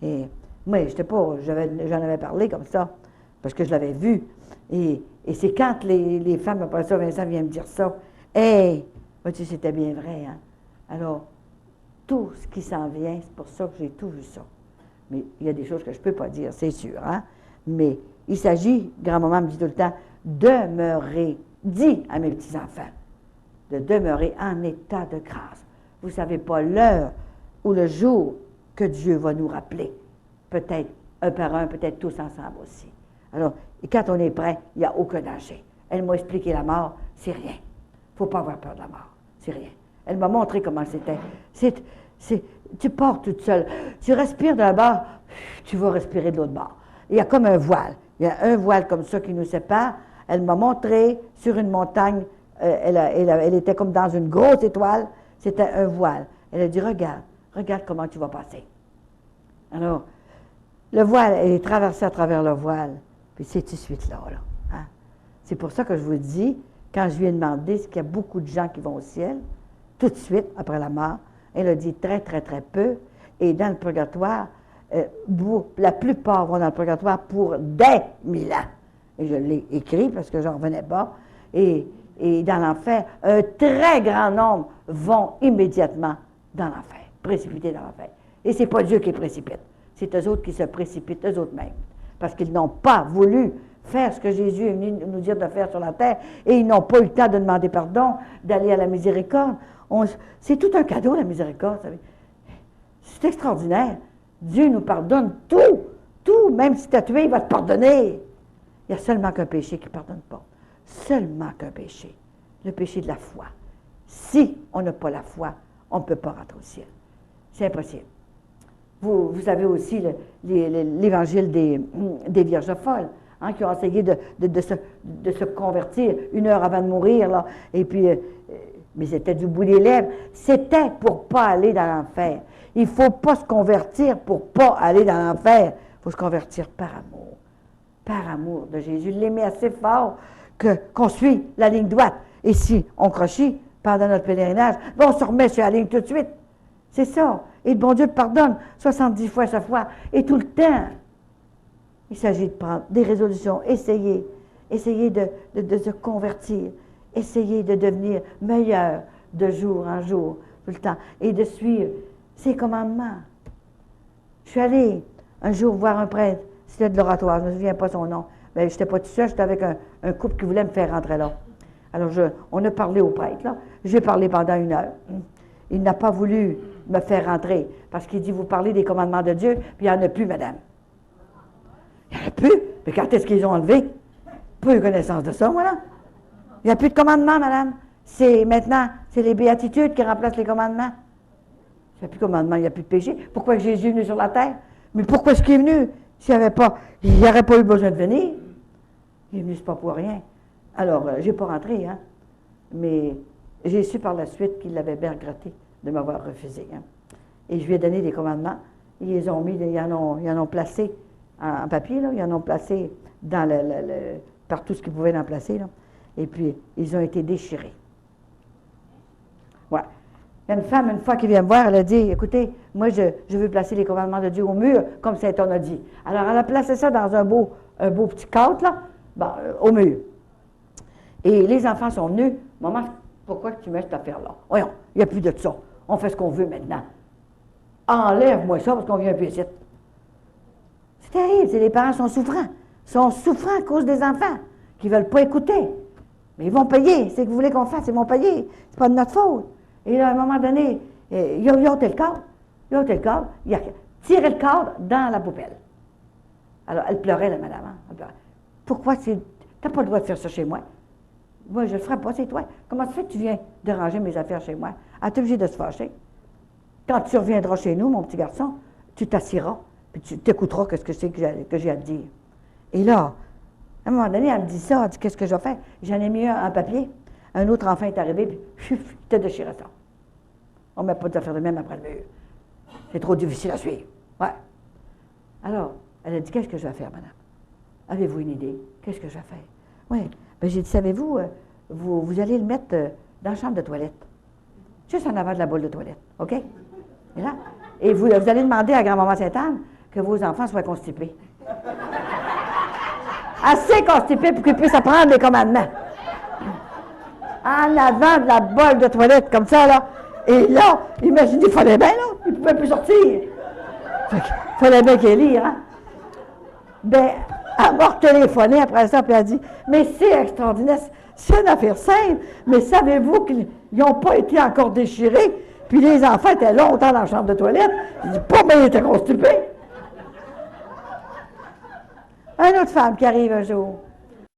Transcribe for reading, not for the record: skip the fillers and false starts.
Et moi, j'en avais parlé comme ça, parce que je l'avais vu. Et c'est quand les femmes, après ça, Vincent vient me dire ça. Hey, vois-tu, c'était bien vrai, hein? Alors, tout ce qui s'en vient, c'est pour ça que j'ai tout vu ça. Mais il y a des choses que je ne peux pas dire, c'est sûr, hein? Mais il s'agit, grand-maman me dit tout le temps, demeurer, dis à mes petits-enfants, de demeurer en état de grâce. Vous ne savez pas l'heure ou le jour que Dieu va nous rappeler. Peut-être un par un, peut-être tous ensemble aussi. Alors, et quand on est prêt, il n'y a aucun danger. Elle m'a expliqué la mort, c'est rien. Il ne faut pas avoir peur de la mort, c'est rien. Elle m'a montré comment c'était. Tu pars toute seule. Tu respires d'un bord, tu vas respirer de l'autre bord. Il y a comme un voile. Il y a un voile comme ça qui nous sépare. Elle m'a montré sur une montagne, elle était comme dans une grosse étoile, c'était un voile. Elle a dit, regarde comment tu vas passer. Alors, le voile, elle est traversée à travers le voile, puis c'est tout de suite là. Hein? C'est pour ça que je vous dis, quand je lui ai demandé, est-ce qu'il y a beaucoup de gens qui vont au ciel, tout de suite, après la mort, elle a dit très, très, très peu, et dans le purgatoire, la plupart vont dans le purgatoire pour des 1000 ans. Et je l'ai écrit parce que j'en revenais pas. Et dans l'enfer, un très grand nombre vont immédiatement dans l'enfer, précipités dans l'enfer. Et ce n'est pas Dieu qui les précipite, c'est eux autres qui se précipitent, eux autres mêmes. Parce qu'ils n'ont pas voulu faire ce que Jésus est venu nous dire de faire sur la terre, et ils n'ont pas eu le temps de demander pardon, d'aller à la miséricorde. C'est tout un cadeau, la miséricorde, vous savez. C'est extraordinaire. Dieu nous pardonne tout, même si tu as tué, il va te pardonner. Il n'y a seulement qu'un péché qui ne pardonne pas. Seulement qu'un péché. Le péché de la foi. Si on n'a pas la foi, on ne peut pas rentrer au ciel. C'est impossible. Vous avez aussi l'évangile des vierges folles, hein, qui ont essayé de se convertir 1 heure avant de mourir, là, et puis, mais c'était du bout des lèvres. C'était pour ne pas aller dans l'enfer. Il ne faut pas se convertir pour ne pas aller dans l'enfer. Il faut se convertir par amour. Par amour de Jésus. L'aimer assez fort qu'on suit la ligne droite. Et si on crochit pendant notre pèlerinage, on se remet sur la ligne tout de suite. C'est ça. Et le bon Dieu pardonne 70 fois sa foi. Et tout le temps. Il s'agit de prendre des résolutions. Essayer de se convertir. Essayer de devenir meilleur de jour en jour, tout le temps. Et de suivre ses commandements. Je suis allée un jour voir un prêtre. C'était de l'oratoire, je ne me souviens pas son nom. Mais je n'étais pas tout seul, j'étais avec un couple qui voulait me faire rentrer là. Alors, on a parlé au prêtre, là. J'ai parlé pendant 1 heure. Il n'a pas voulu me faire rentrer, parce qu'il dit, vous parlez des commandements de Dieu, puis il n'y en a plus, madame. Il n'y en a plus? Mais quand est-ce qu'ils ont enlevé? Pas eu connaissance de ça, voilà. Il n'y a plus de commandements, madame. Maintenant, c'est les béatitudes qui remplacent les commandements. Il n'y a plus de commandements, il n'y a plus de péché. Pourquoi Jésus est venu sur la terre? Mais pourquoi est-ce qu'il est venu? S'il n'y avait pas, il n'aurait pas eu besoin de venir. Il est venu, c'est pas pour rien. Alors, je n'ai pas rentré, hein. Mais j'ai su par la suite qu'il l'avait bien regretté de m'avoir refusé. Hein. Et je lui ai donné des commandements. Ils les ont mis, ils en ont placé en papier, là. Ils en ont placé dans partout ce qu'ils pouvaient en placer, là. Et puis, ils ont été déchirés. Ouais. Il y a une femme, une fois, qui vient me voir, elle a dit, écoutez, moi, je veux placer les commandements de Dieu au mur, comme Saint Anne a dit. Alors, elle a placé ça dans un beau petit cadre, là, au mur. Et les enfants sont venus. Maman, pourquoi tu mets cette affaire-là? Voyons, il n'y a plus de ça. On fait ce qu'on veut maintenant. Enlève-moi ça, parce qu'on vient plus ici. C'est terrible, les parents sont souffrants. Ils sont souffrants à cause des enfants, qui ne veulent pas écouter. Mais ils vont payer. C'est ce que vous voulez qu'on fasse, ils vont payer. C'est pas de notre faute. Et là, à un moment donné, ils ont ôté le cadre. Ils ont ôté le cadre. Ils ont tiré le cadre dans la poubelle. Alors, elle pleurait, la madame. Hein? Elle pleurait. Pourquoi tu n'as pas le droit de faire ça chez moi? Moi, je ne le ferai pas, c'est toi. Comment tu fais que tu viens de ranger mes affaires chez moi? Elle est obligée de se fâcher. Quand tu reviendras chez nous, mon petit garçon, tu t'assiras, puis tu t'écouteras ce que c'est que j'ai à te dire. Et là, à un moment donné, elle me dit ça, elle dit, qu'est-ce que je vais faire? J'en ai mis un en papier. Un autre enfant est arrivé, puis il t'a déchiré ça. On ne met pas d'affaires de même après le mur. C'est trop difficile à suivre. Ouais. Alors, elle a dit, qu'est-ce que je vais faire, madame? Avez-vous une idée? Qu'est-ce que je vais faire? Oui. Ben, j'ai dit, savez-vous, vous allez le mettre dans la chambre de toilette. Juste en avant de la boule de toilette. OK? Et là, et vous allez demander à grand-maman Sainte-Anne que vos enfants soient constipés. Assez constipés pour qu'ils puissent apprendre les commandements. En avant de la bolle de toilette, comme ça, là. Et là, imaginez, il fallait bien, là. Il ne pouvait plus sortir. Il fallait bien qu'il lire, hein. Ben, elle m'a téléphoné après ça, puis elle a dit, mais c'est extraordinaire, c'est une affaire simple, mais savez-vous qu'ils n'ont pas été encore déchirés, puis les enfants étaient longtemps dans la chambre de toilette. Je dis, pas bien, ils étaient constipés. Une autre femme qui arrive un jour.